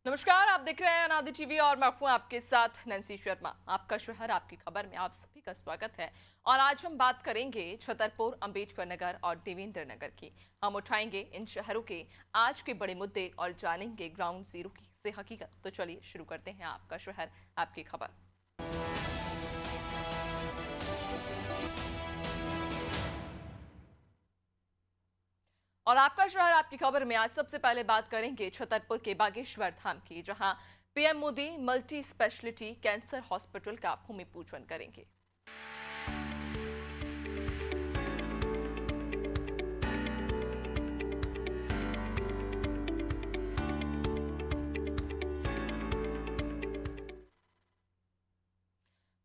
नमस्कार, आप देख रहे हैं अनादि टीवी और मैं हूं आपके साथ नैन्सी शर्मा। आपका शहर आपकी खबर में आप सभी का स्वागत है। और आज हम बात करेंगे छतरपुर, अंबेडकर नगर और देवेंद्र नगर की। हम उठाएंगे इन शहरों के आज के बड़े मुद्दे और जानेंगे ग्राउंड जीरो की से हकीकत। तो चलिए शुरू करते हैं आपका शहर आपकी खबर। और आपका शहर आपकी खबर में आज सबसे पहले बात करेंगे छतरपुर के बागेश्वर धाम की, जहां PM Modi multi speciality cancer hospital का भूमि पूजन करेंगे।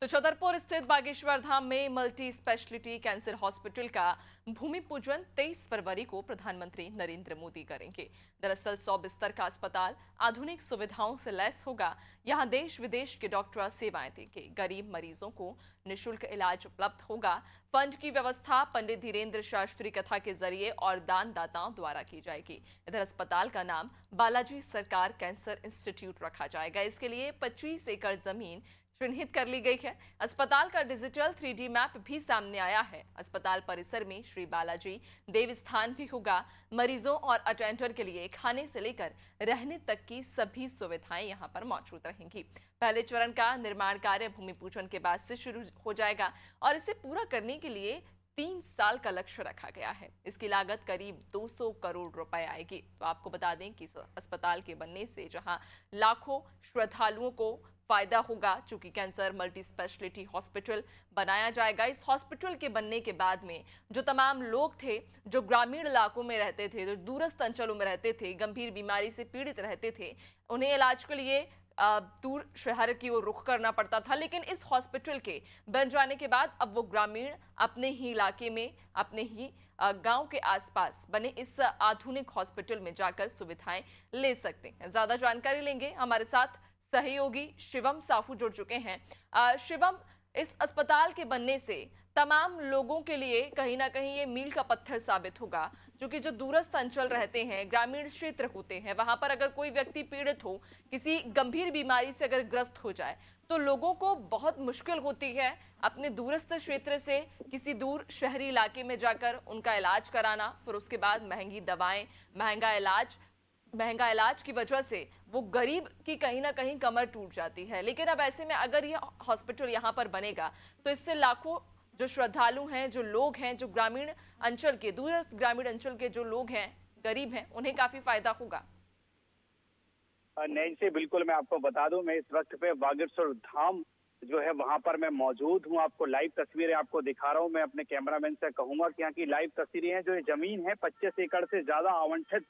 तो छतरपुर स्थित बागेश्वर धाम में मल्टी स्पेशलिटी कैंसर हॉस्पिटल का भूमि पूजन 23 फरवरी को प्रधानमंत्री नरेंद्र मोदी करेंगे। दरअसल 100 बिस्तर का अस्पताल आधुनिक सुविधाओं से लैस होगा। यहां देश विदेश के डॉक्टर सेवाएं देंगे। गरीब मरीजों को निःशुल्क इलाज उपलब्ध होगा। फंड की व्यवस्था पंडित धीरेन्द्र शास्त्री कथा के जरिए और दानदाताओं द्वारा की जाएगी। इधर अस्पताल का नाम बालाजी सरकार कैंसर इंस्टीट्यूट रखा जाएगा। इसके लिए 25 एकड़ जमीन चिन्हित कर ली गई है। अस्पताल का डिजिटल 3D मैप भी सामने आया है। अस्पताल परिसर में श्री बालाजी देवस्थान भी होगा। मरीजों और अटेंडर के लिए खाने से लेकर रहने तक की सभी सुविधाएं यहां पर मौजूद रहेंगी। पहले चरण का निर्माण कार्य भूमि पूजन के बाद से शुरू हो जाएगा और इसे पूरा करने के लिए 3 साल का लक्ष्य रखा गया है। इसकी लागत करीब 200 करोड़ रुपए आएगी। तो आपको बता दें कि इस अस्पताल के बनने से जहां लाखों श्रद्धालुओं को फायदा होगा, चूंकि कैंसर मल्टी स्पेशलिटी हॉस्पिटल बनाया जाएगा। इस हॉस्पिटल के बनने के बाद में जो तमाम लोग थे, जो ग्रामीण इलाकों में रहते थे, जो दूरस्थ अंचलों में रहते थे, गंभीर बीमारी से पीड़ित रहते थे, उन्हें इलाज के लिए दूर शहर की ओर रुख करना पड़ता था। लेकिन इस हॉस्पिटल के बन जाने के बाद अब वो ग्रामीण अपने ही इलाके में, अपने ही गांव के आसपास बने इस आधुनिक हॉस्पिटल में जाकर सुविधाएं ले सकते हैं। ज्यादा जानकारी लेंगे, हमारे साथ सहयोगी शिवम साहू जुड़ चुके हैं। शिवम, इस अस्पताल के बनने से तमाम लोगों के लिए कहीं ना कहीं ये मील का पत्थर साबित होगा, क्योंकि जो दूरस्थ अंचल रहते हैं, ग्रामीण क्षेत्र होते हैं, वहां पर अगर कोई व्यक्ति पीड़ित हो, किसी गंभीर बीमारी से अगर ग्रस्त हो जाए, तो लोगों को बहुत मुश्किल होती है अपने दूरस्थ क्षेत्र से किसी दूर शहरी इलाके में जाकर उनका इलाज कराना। फिर उसके बाद महंगी दवाएं, महंगा इलाज की वजह से वो गरीब की कहीं ना कहीं कमर टूट जाती है। लेकिन अब ऐसे में अगर ये हॉस्पिटल यहाँ पर बनेगा तो इससे लाखों जो श्रद्धालु हैं, जो लोग हैं, जो ग्रामीण अंचल के, दूरस्थ ग्रामीण अंचल के जो लोग हैं, गरीब हैं, उन्हें काफी फायदा होगा। नैन्सी, बिल्कुल मैं आपको बता दूं, मैं इस वक्त पे बागेश्वर धाम जो है वहां पर मैं मौजूद हूं। आपको लाइव तस्वीरें आपको दिखा रहा हूं। मैं अपने कैमरामैन से कहूंगा कि यहाँ की लाइव तस्वीरें हैं। जो ये जमीन है 25 एकड़ से ज्यादा आवंटित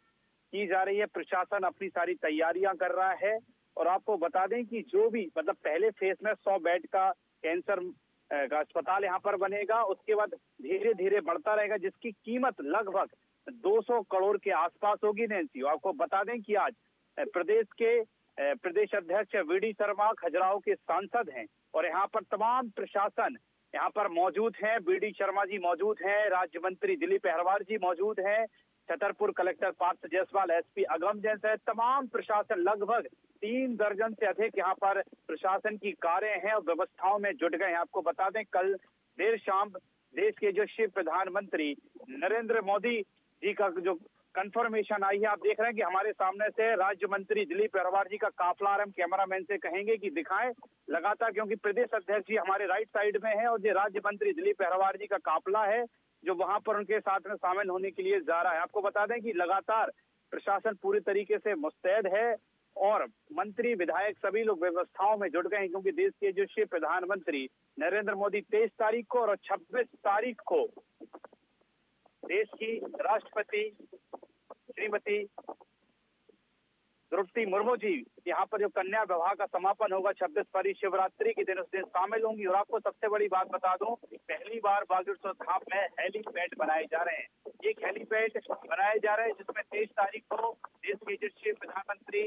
की जा रही है। प्रशासन अपनी सारी तैयारियां कर रहा है। और आपको बता दें कि जो भी मतलब पहले फेज में 100 बेड का कैंसर का अस्पताल यहाँ पर बनेगा, उसके बाद धीरे धीरे बढ़ता रहेगा, जिसकी कीमत लगभग 200 करोड़ के आसपास होगी। नैन्सी, आपको बता दें कि आज प्रदेश के प्रदेश अध्यक्ष वीडी शर्मा खजुराहो के सांसद हैं और यहाँ पर तमाम प्रशासन यहाँ पर मौजूद है। वीडी शर्मा जी मौजूद हैं, राज्य मंत्री दिलीप अहरवार जी मौजूद हैं, छतरपुर कलेक्टर पार्थ जायसवाल, एसपी अगम जैन सहित तमाम प्रशासन, लगभग 3 दर्जन से अधिक यहाँ पर प्रशासन की कारें हैं और व्यवस्थाओं में जुट गए हैं। आपको बता दें, कल देर शाम देश के यशस्वी प्रधानमंत्री नरेंद्र मोदी जी का जो कंफर्मेशन आई है, आप देख रहे हैं कि हमारे सामने से राज्य मंत्री दिलीप अहरवार जी का काफला आ रहा है। हम कैमरामैन से कहेंगे कि दिखाएं लगातार, क्योंकि प्रदेश अध्यक्ष जी हमारे राइट साइड में है और ये राज्य मंत्री दिलीप अहरवार जी का काफला है जो वहां पर उनके साथ में शामिल होने के लिए जा रहा है। आपको बता दें कि लगातार प्रशासन पूरी तरीके से मुस्तैद है और मंत्री विधायक सभी लोग व्यवस्थाओं में जुट गए हैं, क्योंकि देश के जो प्रधानमंत्री नरेंद्र मोदी 23 तारीख को और 26 तारीख को देश की राष्ट्रपति श्रीमती द्रौपदी मुर्मू जी यहाँ पर जो कन्या विवाह का समापन होगा 26 फरवरी शिवरात्रि के दिन, उस दिन शामिल होंगी। और आपको सबसे बड़ी बात बता दूं, पहली बार बागेश्वर धाम में हेलीपैड बनाए जा रहे हैं। एक हेलीपैड बनाया जा रहा है, जिसमें 23 तारीख को देश के यशस्वी प्रधानमंत्री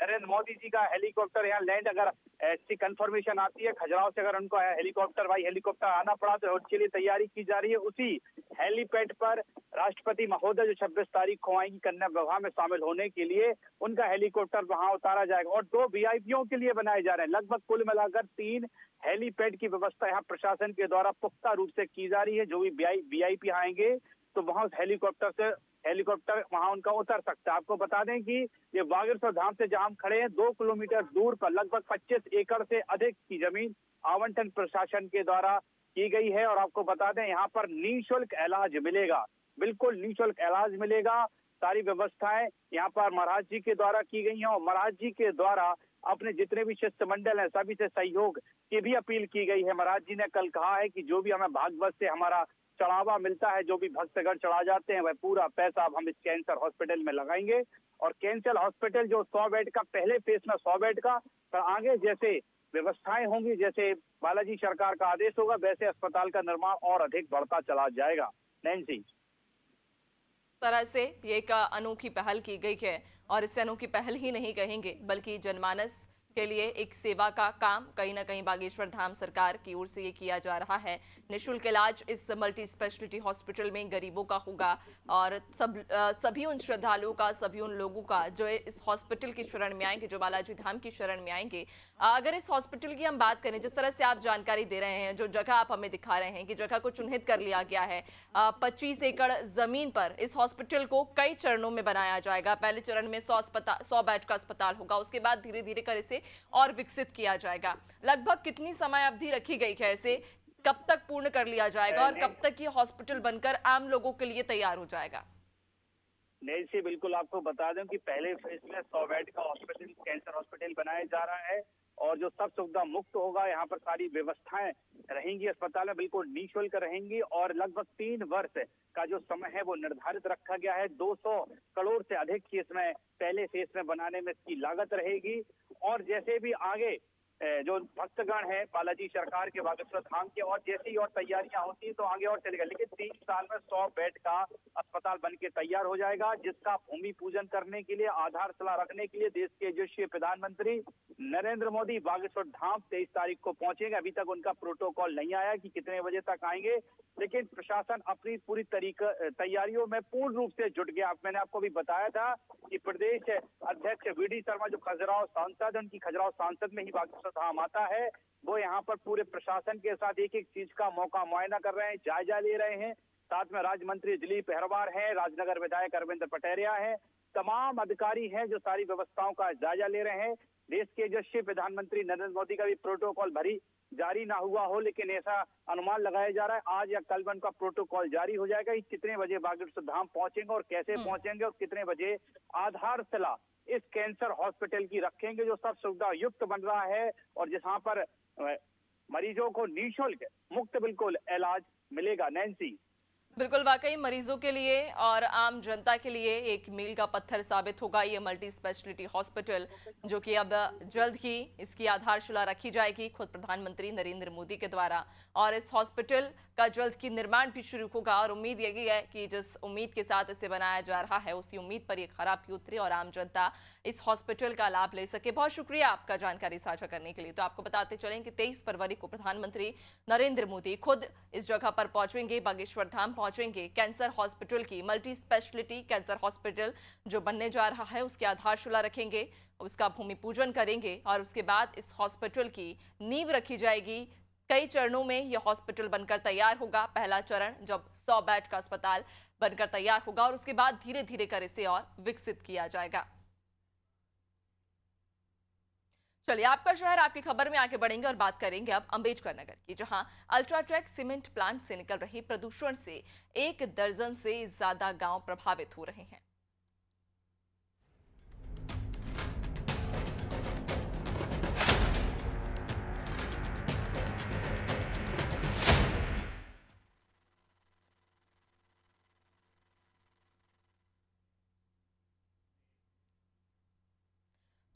नरेंद्र मोदी जी का हेलीकॉप्टर यहाँ लैंड, अगर ऐसी कंफर्मेशन आती है खजुराहो से, अगर उनको हेलीकॉप्टर आना पड़ा तो उसके लिए तैयारी की जा रही है। उसी हेलीपैड पर राष्ट्रपति महोदय जो 26 तारीख को आएंगी कन्या विवाह में शामिल होने के लिए, उनका हेलीकॉप्टर वहां उतारा जाएगा और 2 वीआईपीओ के लिए बनाए जा रहे हैं। लगभग कुल मिलाकर 3 हेलीपैड की व्यवस्था यहाँ प्रशासन के द्वारा पुख्ता रूप से की जा रही है। जो भी वीआईपी आएंगे तो वहां उस हेलीकॉप्टर वहां उनका उतर सकता है। आपको बता दें कि ये बागेश्वर धाम से जहां हम खड़े हैं 2 किलोमीटर दूर पर लगभग 25 एकड़ से अधिक की जमीन आवंटन प्रशासन के द्वारा की गई है। और आपको बता दें यहाँ पर निःशुल्क इलाज मिलेगा, बिल्कुल निःशुल्क इलाज मिलेगा। सारी व्यवस्थाएं यहाँ पर महाराज जी के द्वारा की गई हैं और महाराज जी के द्वारा अपने जितने भी शिष्टमंडल हैं सभी से सहयोग की भी अपील की गई है। महाराज जी ने कल कहा है कि जो भी हमें भागवत से हमारा चढ़ावा मिलता है, जो भी भक्तगण चढ़ा जाते हैं, वह पूरा पैसा अब हम इस कैंसर हॉस्पिटल में लगाएंगे। और कैंसर हॉस्पिटल जो 100 बेड का, पहले फेज में 100 बेड का, पर आगे जैसे व्यवस्थाएं होंगी, जैसे बालाजी सरकार का आदेश होगा, वैसे अस्पताल का निर्माण और अधिक बढ़ता चला जाएगा। नैन्सी, तरह से ये एक अनोखी पहल की गई है और इसे अनोखी पहल ही नहीं कहेंगे बल्कि जनमानस के लिए एक सेवा का काम कहीं ना कहीं बागेश्वर धाम सरकार की ओर से ये किया जा रहा है। निःशुल्क इलाज इस मल्टी स्पेशलिटी हॉस्पिटल में गरीबों का होगा और सभी उन श्रद्धालुओं का, सभी उन लोगों का जो इस हॉस्पिटल की शरण में आएंगे, जो बालाजी धाम की शरण में आएंगे। अगर इस हॉस्पिटल की हम बात करें, जिस तरह से आप जानकारी दे रहे हैं, जो जगह आप हमें दिखा रहे हैं कि जगह को चिन्हित कर लिया गया है, 25 एकड़ जमीन पर इस हॉस्पिटल को कई चरणों में बनाया जाएगा। पहले चरण में 100 बेड का अस्पताल होगा, उसके बाद धीरे धीरे कर इसे और विकसित किया जाएगा। लगभग कितनी समय अवधि रखी गई है इसे, कब तक पूर्ण कर लिया जाएगा और कब तक ये हॉस्पिटल बनकर आम लोगों के लिए तैयार हो जाएगा? नैन्सी, बिल्कुल आपको बता दूं कि पहले फेज में 100 बेड का हॉस्पिटल, कैंसर हॉस्पिटल बनाया जा रहा है और जो सब सुविधा मुक्त होगा। यहाँ पर सारी व्यवस्थाएं रहेंगी, अस्पताल में बिल्कुल निःशुल्क रहेंगी और लगभग 3 वर्ष का जो समय है वो निर्धारित रखा गया है। 200 करोड़ से अधिक की इसमें पहले फेज में बनाने में इसकी लागत रहेगी। और जैसे भी आगे जो भक्तगण है बालाजी सरकार के बागेश्वर धाम के, और जैसी और तैयारियां होती है तो आगे और चलेगा। लेकिन 3 साल में 100 बेड का अस्पताल बन के तैयार हो जाएगा, जिसका भूमि पूजन करने के लिए, आधारशिला रखने के लिए देश के यशस्वी प्रधानमंत्री नरेंद्र मोदी बागेश्वर धाम 23 तारीख को पहुंचेंगे। अभी तक उनका प्रोटोकॉल नहीं आया कि कितने बजे तक आएंगे, लेकिन प्रशासन अपनी पूरी तैयारियों में पूर्ण रूप से जुट गया। मैंने आपको भी बताया था कि प्रदेश अध्यक्ष वीडी शर्मा जो खजुराहो सांसद, उनकी खजुराहो सांसद में ही बागेश्वर धाम आता है, वो यहाँ पर पूरे प्रशासन के साथ एक एक चीज का मौका मुआयना कर रहे हैं, जायजा ले रहे हैं। साथ में राज्य मंत्री दिलीप हेरवार हैं, राजनगर विधायक अरविंद पटेरिया हैं, तमाम अधिकारी हैं जो सारी व्यवस्थाओं का जायजा ले रहे हैं। देश के यशस्वी प्रधानमंत्री नरेंद्र मोदी का भी प्रोटोकॉल भरी जारी ना हुआ हो, लेकिन ऐसा अनुमान लगाया जा रहा है आज या कल में उनका प्रोटोकॉल जारी हो जाएगा। कितने बजे बागेश्वर धाम पहुंचेंगे और कैसे पहुंचेंगे और कितने बजे आधारशिला इस कैंसर हॉस्पिटल की रखेंगे, जो सब सुविधा युक्त बन रहा है और जहां पर मरीजों को निःशुल्क मुक्त बिल्कुल इलाज मिलेगा। नैन्सी, बिल्कुल, वाकई मरीजों के लिए और आम जनता के लिए एक मील का पत्थर साबित होगा ये मल्टी स्पेशलिटी हॉस्पिटल, जो कि अब जल्द ही इसकी आधारशिला रखी जाएगी खुद प्रधानमंत्री नरेंद्र मोदी के द्वारा। और इस हॉस्पिटल का जल्द की निर्माण भी शुरू होगा और उम्मीद यही है कि जिस उम्मीद के साथ इसे बनाया जा रहा है उसी उम्मीद पर ये खरा भी उतरे और आम जनता इस हॉस्पिटल का लाभ ले सके। बहुत शुक्रिया आपका जानकारी साझा करने के लिए। तो आपको बताते चलें कि 23 फरवरी को प्रधानमंत्री नरेंद्र मोदी खुद इस जगह पर पहुंचेंगे, बागेश्वर धाम पहुंचेंगे। कैंसर हॉस्पिटल की मल्टी स्पेशलिटी कैंसर हॉस्पिटल जो बनने जा रहा है उसकी आधारशिला रखेंगे, उसका भूमि पूजन करेंगे और उसके बाद इस हॉस्पिटल की नींव रखी जाएगी। कई चरणों में यह हॉस्पिटल बनकर तैयार होगा। पहला चरण जब 100 बेड का अस्पताल बनकर तैयार होगा और उसके बाद धीरे धीरे कर इसे और विकसित किया जाएगा। चलिए, आपका शहर आपकी खबर में आगे बढ़ेंगे और बात करेंगे अब अम्बेडकर नगर की, जहां अल्ट्राटेक सीमेंट प्लांट से निकल रही प्रदूषण से 1 दर्जन से ज्यादा गांव प्रभावित हो रहे हैं।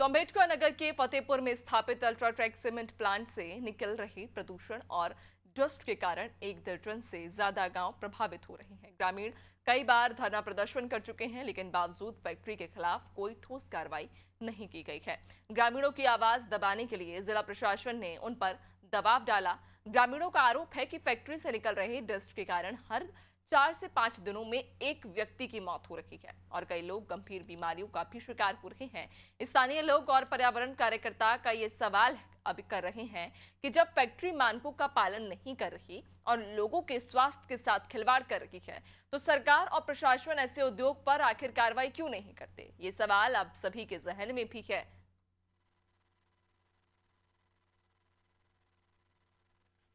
तो अम्बेडकर नगर के फतेहपुर में स्थापित अल्ट्राटेक सीमेंट प्लांट से निकल रही प्रदूषण और डस्ट के कारण 1 दर्जन से ज्यादा गांव प्रभावित हो रहे हैं। ग्रामीण कई बार धरना प्रदर्शन कर चुके हैं, लेकिन बावजूद फैक्ट्री के खिलाफ कोई ठोस कार्रवाई नहीं की गई है। ग्रामीणों की आवाज दबाने के लिए जिला प्रशासन ने उन पर दबाव डाला। ग्रामीणों का आरोप है कि फैक्ट्री से निकल रहे डस्ट के कारण हर 4 से 5 दिनों में एक व्यक्ति की मौत हो रही है और कई लोग गंभीर बीमारियों का भी शिकार हो रहे हैं। स्थानीय लोग और पर्यावरण कार्यकर्ता का ये सवाल अभी कर रहे हैं कि जब फैक्ट्री मानकों का पालन नहीं कर रही और लोगों के स्वास्थ्य के साथ खिलवाड़ कर रही है, तो सरकार और प्रशासन ऐसे उद्योग पर आखिर कार्रवाई क्यों नहीं करते? ये सवाल अब सभी के जहन में भी है।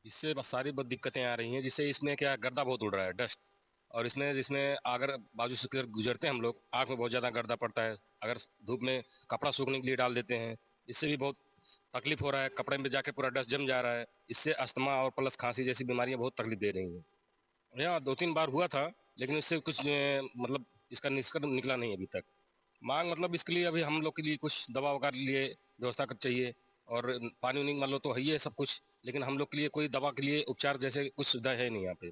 इससे बस सारी बहुत दिक्कतें आ रही हैं, जिससे इसमें क्या गर्दा बहुत उड़ रहा है, डस्ट। और इसमें अगर बाजू से गुजरते हैं हम लोग, आँख में बहुत ज़्यादा गर्दा पड़ता है। अगर धूप में कपड़ा सूखने के लिए डाल देते हैं, इससे भी बहुत तकलीफ हो रहा है। कपड़े में जाके पूरा डस्ट जम जा रहा है। इससे अस्थमा और प्लस खांसी जैसी बीमारियां बहुत तकलीफ दे रही हैं। यहाँ 2-3 बार हुआ था, लेकिन इससे कुछ मतलब इसका निष्कर्ष निकला नहीं अभी तक। मांग मतलब इसके लिए अभी हम लोग के लिए कुछ दवा के लिए व्यवस्था कर चाहिए, और पानी उनी मान लो तो है ही है सब कुछ, लेकिन हम लोग के लिए कोई दवा के लिए उपचार जैसे कुछ सुविधा है नहीं यहाँ पे।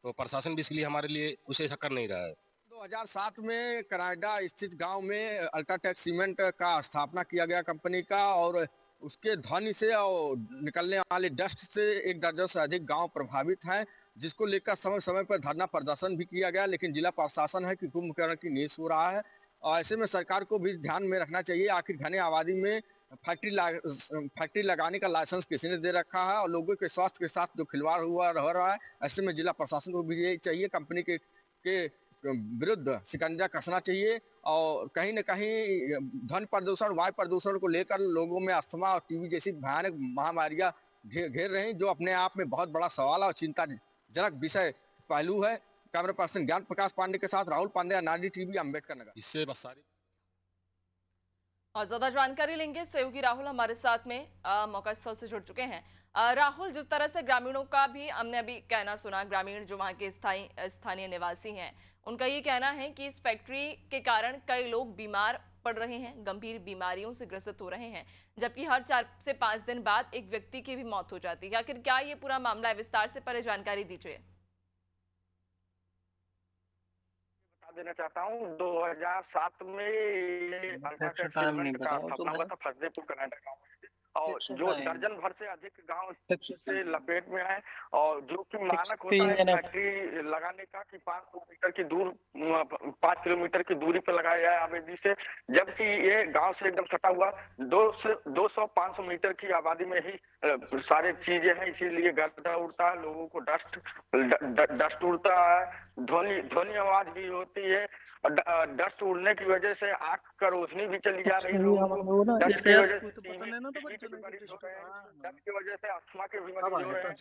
तो प्रशासन भी इसके लिए हमारे लिए कुछ ऐसा कर नहीं रहा है। 2007 में कनाडा स्थित गांव में अल्ट्राटेक सीमेंट का स्थापना किया गया कंपनी का, और उसके ध्वनि से और निकलने वाले डस्ट से 1 दर्जन से अधिक गांव प्रभावित हैं, जिसको लेकर समय समय पर धरना प्रदर्शन भी किया गया। लेकिन जिला प्रशासन है कि कुंभकर्ण की नींद हो रहा है, और ऐसे में सरकार को भी ध्यान में रखना चाहिए। आखिर घने आबादी में फैक्ट्री लगाने का लाइसेंस किसी ने दे रखा है, और लोगों के स्वास्थ्य के साथ जो खिलवाड़ हुआ रह रहा है, ऐसे में जिला प्रशासन को भी यही चाहिए, कंपनी के विरुद्ध शिकंजा कसना चाहिए। और कहीं न कहीं ध्वनि प्रदूषण, वायु प्रदूषण को लेकर लोगों में अस्थमा और टीबी जैसी भयानक महामारियां घेर रही, जो अपने आप में बहुत बड़ा सवाल और चिंताजनक विषय पहलू है। कैमरा पर्सन ज्ञान प्रकाश पांडे के साथ राहुल पांडे, नाडी टीवी, अम्बेडकर नगर। इससे बस सारी और ज्यादा जानकारी लेंगे। सहयोगी राहुल हमारे साथ में मौका स्थल से जुड़ चुके हैं। राहुल, जिस तरह से ग्रामीणों का भी हमने अभी कहना सुना, ग्रामीण जो वहाँ के स्थानीय निवासी हैं, उनका ये कहना है कि इस फैक्ट्री के कारण कई लोग बीमार पड़ रहे हैं, गंभीर बीमारियों से ग्रसित हो रहे हैं, जबकि हर 4 से 5 दिन बाद एक व्यक्ति की भी मौत हो जाती है। आखिर क्या ये पूरा मामला है? विस्तार से पहले जानकारी दीजिए। देना चाहता हूँ 2007 में ये अल्ट्राटेक सीमेंट का स्थापना हुआ था फतेहपुर कनाडा गाँव में, और जो दर्जन भर से अधिक गांव से लपेट में है। और जो कि मानक होता है फैक्ट्री लगाने का कि 5 किलोमीटर की दूरी पर लगाया जाए आबादी से, जबकि ये गांव से एकदम सटा हुआ 200-500 मीटर की आबादी में ही सारे चीजें हैं। इसीलिए गर्दा उड़ता है, लोगों को डस्ट उड़ता है, ध्वनि आवाज भी होती है। डस्ट उड़ने की वजह से आंख का रोशनी भी चली जा रही है लोगों को। डस्ट की वजह से डस्ट की वजह से अस्थमा के बीमारी हो रहे हैं।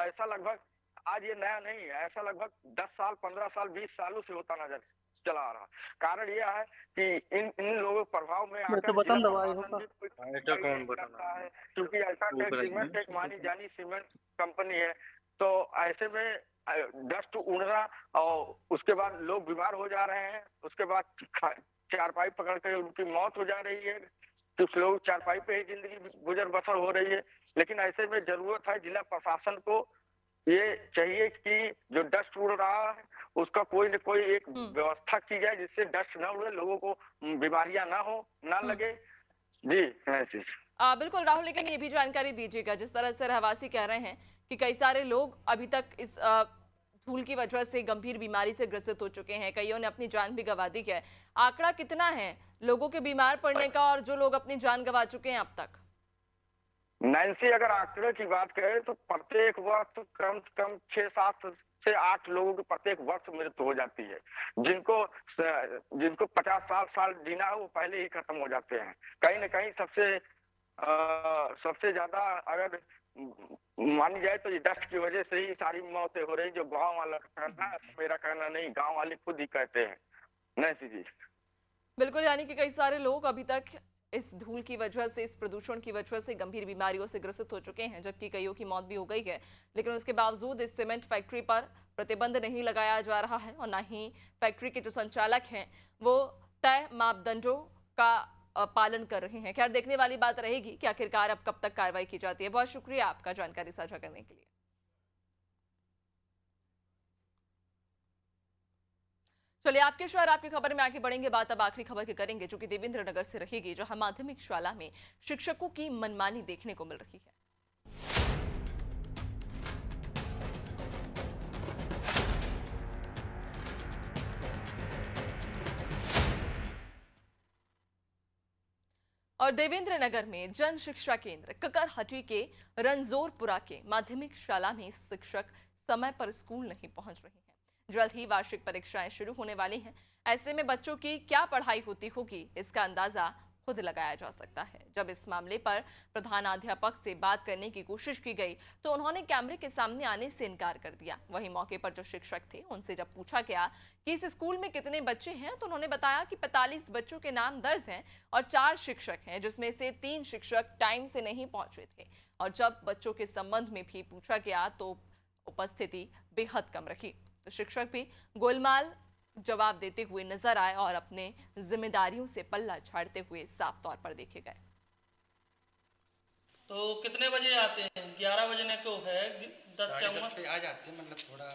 ऐसा लगभग आज ये नया नहीं है, ऐसा लगभग 10 साल, 15 साल, 20 सालों से होता नजर चला आ रहा। कारण यह है कि इन लोगों के प्रभाव में क्योंकि अल्ट्राटेक सीमेंट एक मानी जानी सीमेंट कंपनी है, तो ऐसे में डस्ट उड़ना और उसके बाद लोग बीमार हो जा रहे हैं। उसके बाद चारपाई पकड़ कर उनकी मौत हो जा रही है। कुछ लोग चारपाई पे ही जिंदगी गुजर बसर हो रही है। लेकिन ऐसे में जरूरत है जिला प्रशासन को ये चाहिए कि जो डस्ट उड़ रहा है उसका कोई न कोई एक व्यवस्था की जाए, जिससे डस्ट न उड़े, लोगों को बीमारियां ना हो, ना लगे। जी बिल्कुल राहुल, लेकिन ये भी जानकारी दीजिएगा, जिस तरह से रहवासी कह रहे हैं कि कई सारे लोग अभी तक इस धूल की वजह से गंभीर बीमारी से ग्रसित हो चुके हैं, कईयों ने अपनी जान भी गंवा दी है। आंकड़ा कितना है लोगों के बीमार पड़ने का और जो लोग अपनी जान गंवा चुके हैं अब तक? नैन्सी, अगर आंकड़े की बात करें तो प्रत्येक वर्ष कम से कम 6-7 से 8 लोगों की प्रत्येक वर्ष मृत्यु हो जाती है। जिनको 50 साल जीना है वो पहले ही खत्म हो जाते हैं। कहीं न कहीं सबसे ज्यादा अगर मानी जाए तो ये डस्ट की वजह से ही सारी मौतें हो रही, जो गांव वाला कहना, मेरा कहना नहीं, गांव वाले खुद ही कहते हैं। नैन्सी जी बिल्कुल, यानी कि कई सारे लोग अभी तक इस धूल की वजह से, इस प्रदूषण की वजह से गंभीर बीमारियों से ग्रसित हो चुके हैं, जबकि कईयों की मौत भी हो गई है। लेकिन उसके बावजूद इस सीमेंट फैक्ट्री पर प्रतिबंध नहीं लगाया जा रहा है और न ही फैक्ट्री के जो संचालक हैं वो तय मापदंडों का पालन कर रहे हैं। खैर, देखने वाली बात रहेगी कि आखिरकार अब कब तक कार्रवाई की जाती है। बहुत शुक्रिया आपका जानकारी साझा करने के लिए। चलिए आपके शहर आपकी खबर में आगे बढ़ेंगे। बात अब आखिरी खबर की करेंगे जो कि देवेंद्र नगर से रहेगी, जहां माध्यमिक शाला में शिक्षकों की मनमानी देखने को मिल रही है। और देवेंद्र नगर में जन शिक्षा केंद्र ककरहटी के रंजोरपुरा के माध्यमिक शाला में शिक्षक समय पर स्कूल नहीं पहुंच रहे हैं। जल्द ही वार्षिक परीक्षाएं शुरू होने वाली हैं। ऐसे में बच्चों की क्या पढ़ाई होती होगी, इसका अंदाजा खुद लगाया जा सकता है। जब इस मामले पर प्रधानाध्यापक से बात करने की कोशिश की गई तो उन्होंने कैमरे के सामने आने से इनकार कर दिया। वहीं मौके पर जो शिक्षक थे उनसे जब पूछा गया कि इस स्कूल में कितने बच्चे हैं तो उन्होंने बताया कि 45 बच्चों के नाम दर्ज हैं और 4 शिक्षक हैं, जिसमें से 3 शिक्षक टाइम से नहीं पहुंचे थे। और जब बच्चों के संबंध में भी पूछा गया तो उपस्थिति बेहद कम रही। तो शिक्षक भी गोलमाल जवाब देते हुए नजर आए और अपने जिम्मेदारियों से पल्ला झाड़ते हुए साफ तौर पर देखे गए। तो कितने बजे आते हैं? 11 बजने को है, 10 10 पे आ जाते हैं, मतलब थोड़ा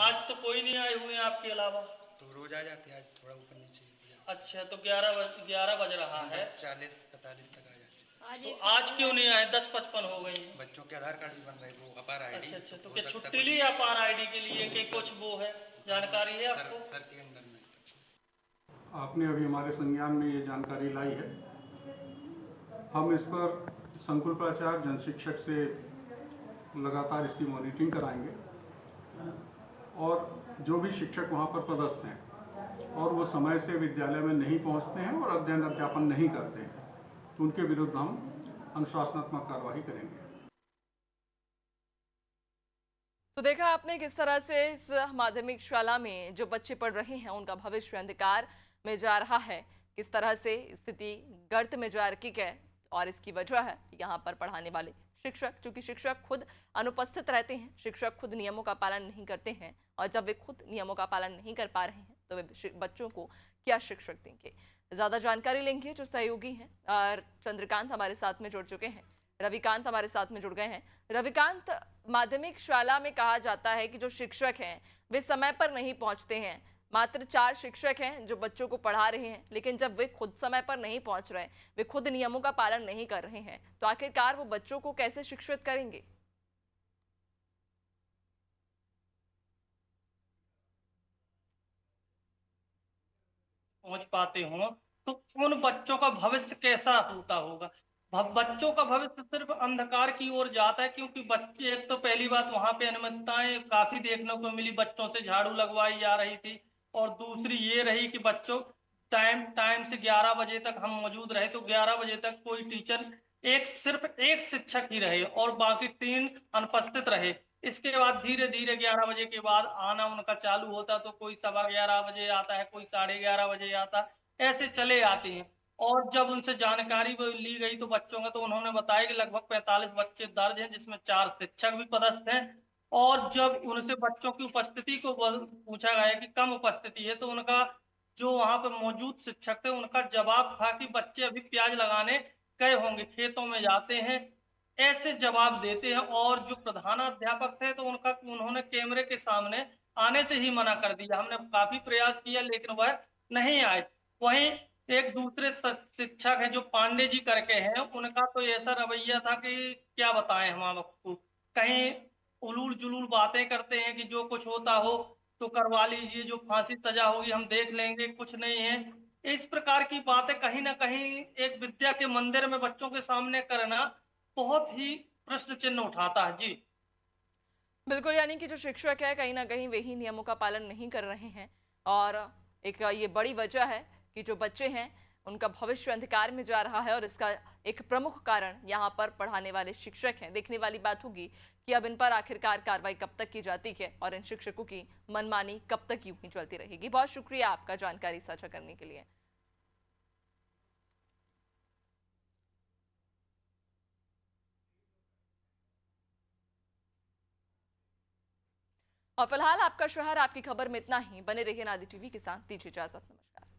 आज तो कोई नहीं आए हुए हैं आपके अलावा? तो रोज आ जाते हैं, आज थोड़ा ऊपर नीचे किया। अच्छा, तो 11 बज रहा है, 40-45 तक आ जाते हैं। तो आज क्यों नहीं आए? 10:55 हो गई। बच्चों के आधार कार्ड भी बन रहे हैं, वो अपार आईडी। अच्छा, तो क्या छुट्टी ली अपार आईडी के लिए कि कुछ वो है, जानकारी है आपको? सर के अंदर में आपने अभी हमारे संज्ञान में ये जानकारी लाई है। हम इस पर संकुल प्राचार्य जन शिक्षक से लगातार इसकी मॉनिटरिंग कराएंगे और जो भी शिक्षक वहाँ पर पदस्थ हैं और वो समय से विद्यालय में नहीं पहुँचते हैं और अध्ययन अध्यापन नहीं करते हैं तो उनके विरुद्ध हम अनुशासनात्मक कार्रवाई करेंगे। तो देखा आपने किस तरह से इस माध्यमिक शाला में जो बच्चे पढ़ रहे हैं उनका भविष्य अंधकार में जा रहा है, किस तरह से स्थिति गर्त में जा रही है। और इसकी वजह है यहाँ पर पढ़ाने वाले शिक्षक, चूंकि शिक्षक खुद अनुपस्थित रहते हैं, शिक्षक खुद नियमों का पालन नहीं करते हैं और जब वे खुद नियमों का पालन नहीं कर पा रहे हैं तो वे बच्चों को क्या शिक्षक देंगे। ज्यादा जानकारी लेंगे जो सहयोगी हैं और चंद्रकांत हमारे साथ में जुड़ चुके हैं, रविकांत हमारे साथ में जुड़ गए हैं। रविकांत, माध्यमिक शाला में कहा जाता है कि जो शिक्षक हैं वे समय पर नहीं पहुंचते हैं। मात्र 4 शिक्षक हैं जो बच्चों को पढ़ा रहे हैं, लेकिन जब वे खुद समय पर नहीं पहुंच रहे, वे खुद नियमों का पालन नहीं कर रहे हैं, तो आखिरकार वो बच्चों को कैसे शिक्षित करेंगे? पहुंच पाते हो तो उन बच्चों का भविष्य कैसा होता होगा? बच्चों का भविष्य सिर्फ अंधकार की ओर जाता है, क्योंकि बच्चे, एक तो पहली बात वहां पे अनियमितताएं काफी देखने को मिली, बच्चों से झाड़ू लगवाई जा रही थी, और दूसरी ये रही कि बच्चों टाइम से 11 बजे तक हम मौजूद रहे तो 11 बजे तक कोई टीचर, सिर्फ एक शिक्षक ही रहे और बाकी 3 अनुपस्थित रहे। इसके बाद धीरे धीरे 11 बजे के बाद आना उनका चालू होता, तो कोई 11:15 बजे आता है, कोई 11:30 बजे आता है, ऐसे चले आते हैं। और जब उनसे जानकारी ली गई तो बच्चों का, तो उन्होंने बताया कि लगभग 45 बच्चे दर्ज हैं, जिसमें 4 शिक्षक भी पदस्थ हैं। और जब उनसे बच्चों की उपस्थिति को पूछा गया कि कम उपस्थिति है, तो उनका जो वहां पर मौजूद शिक्षक थे उनका जवाब था कि बच्चे अभी प्याज लगाने गए होंगे, खेतों में जाते हैं, ऐसे जवाब देते हैं। और जो प्रधानाध्यापक थे तो उन्होंने कैमरे के सामने आने से ही मना कर दिया। हमने काफी प्रयास किया लेकिन वह नहीं आए। वहीं एक दूसरे शिक्षक है जो पांडे जी करके हैं, उनका तो ऐसा रवैया था कि क्या बताएं हम आपको, कहीं उलूल जुलूल बातें करते हैं कि जो कुछ होता हो तो करवा लीजिए, जो फांसी सजा होगी हम देख लेंगे, कुछ नहीं है। इस प्रकार की बातें कहीं ना कहीं एक विद्या के मंदिर में बच्चों के सामने करना बहुत ही प्रश्न चिन्ह उठाता है। जी बिल्कुल, यानी कि जो शिक्षक है कहीं ना कहीं वे ही नियमों का पालन नहीं कर रहे हैं और एक ये बड़ी वजह है कि जो बच्चे हैं उनका भविष्य अंधकार में जा रहा है और इसका एक प्रमुख कारण यहाँ पर पढ़ाने वाले शिक्षक हैं। देखने वाली बात होगी कि अब इन पर आखिरकार कार्रवाई कब तक की जाती है और इन शिक्षकों की मनमानी कब तक यूं ही चलती रहेगी। बहुत शुक्रिया आपका जानकारी साझा करने के लिए। और फिलहाल आपका शहर आपकी खबर में इतना ही। बने रहिए नादी टीवी के साथ, दीजिए इजाजत। नमस्कार।